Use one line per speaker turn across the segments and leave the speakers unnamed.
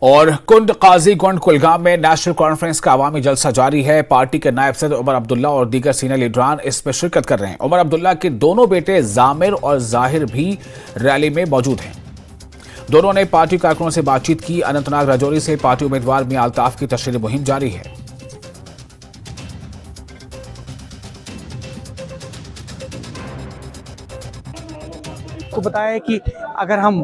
और कुंड काजी कुंड कुलगाम में national conference का अवामी जलसा जारी है। पार्टी के नायब सदर उमर अब्दुल्ला और दीगर सीनियर लीडरान इसमें शिरकत कर रहे हैं। उमर अब्दुल्ला के दोनों बेटे जामिर और जाहिर भी रैली में मौजूद हैं। दोनों ने पार्टी कारकुनों से बातचीत की। अनंतनाग राजौरी से पार्टी उम्मीदवार मियां अल्ताफ की तशरीह मुहिम जारी है।
को बताया कि अगर हम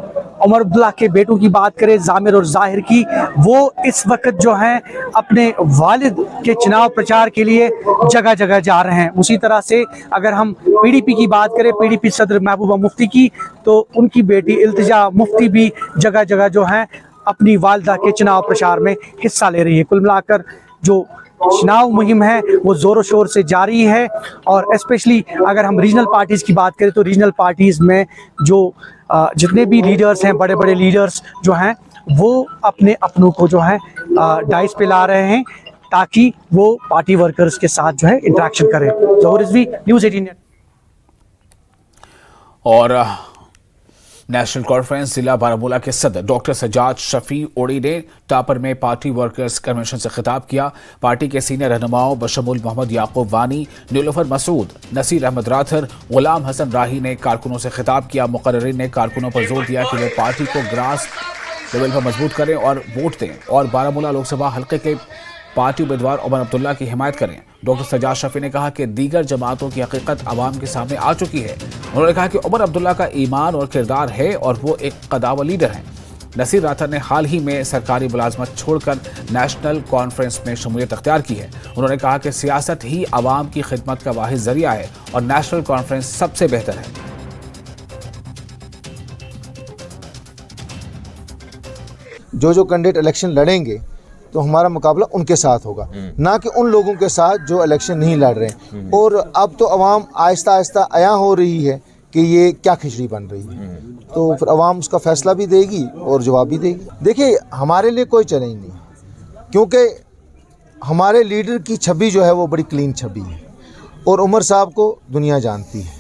उमर अब्दुल्ला के बेटों की बात करें, जामिर और जाहिर की, वो इस वक्त जो हैं अपने वालिद के चुनाव प्रचार के लिए जगह जगह जा रहे हैं। उसी तरह से अगर हम पीडीपी की बात करें, पीडीपी सदर महबूबा मुफ्ती की, तो उनकी बेटी इल्तिजा मुफ्ती भी जगह जगह जो हैं अपनी वालिदा के चुनाव प्रचार में हिस्सा ले रही है। कुल मिलाकर जो चुनाव मुहिम है वो ज़ोरों शोर से जारी है। और स्पेशली अगर हम रीजनल पार्टीज़ की बात करें तो रीजनल पार्टीज़ में जो जितने भी लीडर्स हैं, बड़े बड़े लीडर्स जो हैं, वो अपने अपनों को जो है डाइस पे ला रहे हैं ताकि वो पार्टी वर्कर्स के साथ जो है इंटरेक्शन करें। ज़ोहर रिजवी, न्यूज़ 18।
और नेशनल कॉन्फ्रेंस जिला बारामूला के सदर डॉक्टर सजाद शफी ओड़ी ने टापर में पार्टी वर्कर्स कन्वेंशन से खिताब किया। पार्टी के सीनियर रहनुमाओं बशमूल मोहम्मद याकूब वानी, नीलुफर मसूद, नसीर अहमद राथर, गुलाम हसन राही ने कारकुनों से खिताब किया। मुकर्रिरीन ने कारकुनों पर जोर दिया कि वे पार्टी को ग्रास लेवल पर मजबूत करें और वोट दें और बारामूला लोकसभा हल्के के पार्टी उम्मीदवार उमर अब्दुल्ला की हिमायत करें। डॉक्टर सजाद शफी ने कहा कि दीगर जमातों की हकीकत आवाम के सामने आ चुकी है। उन्होंने कहा कि उमर अब्दुल्ला का ईमान और किरदार है और वो एक कदावर लीडर हैं। नसीर राथर ने हाल ही में सरकारी मुलाजमत छोड़कर नेशनल कॉन्फ्रेंस में शमूलियत अख्तियार की है। उन्होंने कहा कि सियासत ही आवाम की खिदमत का वाहिद जरिया है और नेशनल कॉन्फ्रेंस सबसे बेहतर है।
जो कैंडिडेट इलेक्शन लड़ेंगे तो हमारा मुकाबला उनके साथ होगा, ना कि उन लोगों के साथ जो इलेक्शन नहीं लड़ रहे हैं। और अब तो अवाम आहिस्ता आहिस्ता आया हो रही है कि ये क्या खिचड़ी बन रही है, तो फिर अवाम उसका फैसला भी देगी और जवाब भी देगी। देखिए, हमारे लिए कोई चैलेंज नहीं, क्योंकि हमारे लीडर की छवि जो है वो बड़ी क्लीन छवि है और उमर साहब को दुनिया जानती है।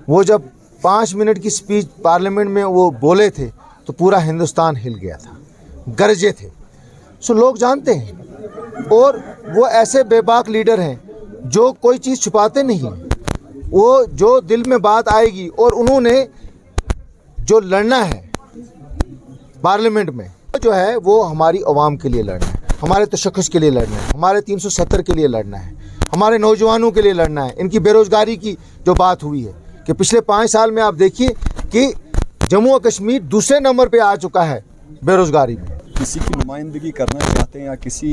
वो जब 5 मिनट की स्पीच पार्लियामेंट में वो बोले थे तो पूरा हिंदुस्तान हिल गया था, गरजे थे। सो लोग जानते हैं और वो ऐसे बेबाक लीडर हैं जो कोई चीज़ छुपाते नहीं। वो जो दिल में बात आएगी, और उन्होंने जो लड़ना है पार्लियामेंट में जो है वो हमारी आवाम के लिए लड़ना है, हमारे तशख्खुस के लिए लड़ना है, हमारे 370 के लिए लड़ना है, हमारे नौजवानों के लिए लड़ना है। इनकी बेरोज़गारी की जो बात हुई है कि पिछले 5 साल में आप देखिए कि जम्मू और कश्मीर दूसरे नंबर पे आ चुका है बेरोज़गारी में।
किसी की नुमाइंदगी करना चाहते हैं या किसी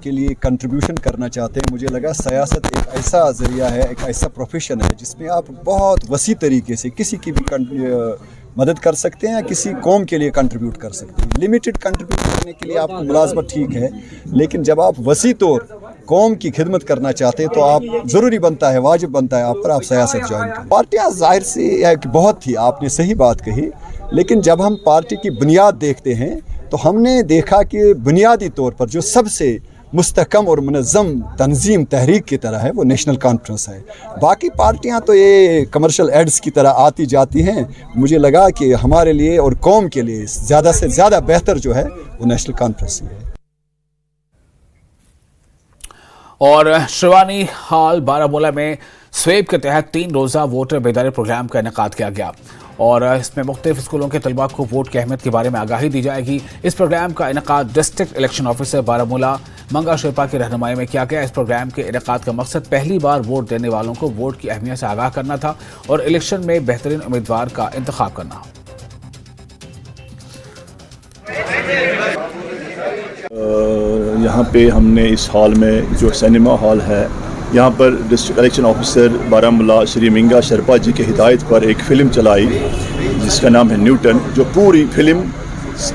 के लिए कंट्रीब्यूशन करना चाहते हैं, मुझे लगा सियासत एक ऐसा ज़रिया है, एक ऐसा प्रोफेशन है जिसमें आप बहुत वसी तरीके से किसी की भी मदद कर सकते हैं या किसी कौम के लिए कंट्रीब्यूट कर सकते हैं। लिमिटेड कंट्रीब्यूट करने के लिए आपको मुलाजमत ठीक है, लेकिन जब आप वसी तौर कौम की खिदमत करना चाहते हैं तो आप ज़रूरी बनता है, वाजिब बनता है आप पर आप सियासत ज्वाइन करें। पार्टियाँ जाहिर से बहुत थी, आपने सही बात कही, लेकिन जब हम पार्टी की बुनियाद देखते हैं तो हमने देखा कि बुनियादी तौर पर जो सबसे मुस्तहकम और मुनज़्ज़म तंजीम तहरीक की तरह है वो नेशनल कॉन्फ्रेंस है। बाकी पार्टियां तो ये कमर्शियल एड्स की तरह आती जाती हैं। मुझे लगा कि हमारे लिए और कौम के लिए ज़्यादा से ज़्यादा बेहतर जो है वो नेशनल कॉन्फ्रेंस ही है।
और शिवानी हाल बारामूला में स्वेप के तहत 3 रोज़ा वोटर बेदारी प्रोग्राम का इनेकाद किया गया और इसमें मुख्तलिफ स्कूलों के तलबा को वोट की अहमियत के बारे में आगाही दी जाएगी। इस प्रोग्राम का इनेकाद डिस्ट्रिक्ट इलेक्शन ऑफिसर बारामूला मंगा शेरपा की रहनुमाई में किया गया। इस प्रोग्राम के इनेकाद का मकसद पहली बार वोट देने वालों को वोट की अहमियत से आगाह करना था और इलेक्शन में बेहतरीन उम्मीदवार का इंतखाब करना।
यहाँ पे हमने इस हॉल में जो सिनेमा हॉल है, यहाँ पर district election officer Baramulla Shri मंगा शेरपा जी की हिदायत पर एक फ़िल्म चलाई जिसका नाम है न्यूटन, जो पूरी फिल्म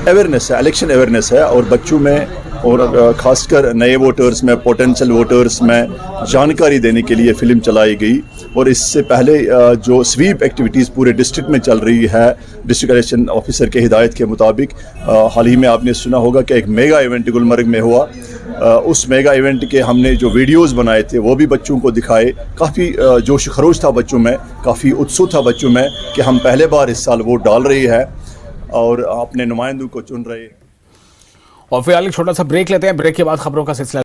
अवेयरनेस है, इलेक्शन अवेयरनेस है और बच्चों में और ख़ासकर नए वोटर्स में, पोटेंशियल वोटर्स में जानकारी देने के लिए फ़िल्म चलाई गई। और इससे पहले जो स्वीप एक्टिविटीज़ पूरे डिस्ट्रिक्ट में चल रही है डिस्ट्रिक्ट इलेक्शन ऑफिसर के हिदायत के मुताबिक, हाल ही में आपने सुना होगा कि एक मेगा इवेंट गुलमर्ग में हुआ। उस मेगा इवेंट के हमने जो वीडियोस बनाए थे वो भी बच्चों को दिखाए। काफ़ी जोश खरोश था बच्चों में, काफ़ी उत्सुक था बच्चों में कि हम पहले बार इस साल वोट डाल रही है और अपने नुमाइंदों को चुन रहे हैं।
और फिलहाल एक छोटा सा ब्रेक लेते हैं, ब्रेक के बाद खबरों का सिलसिला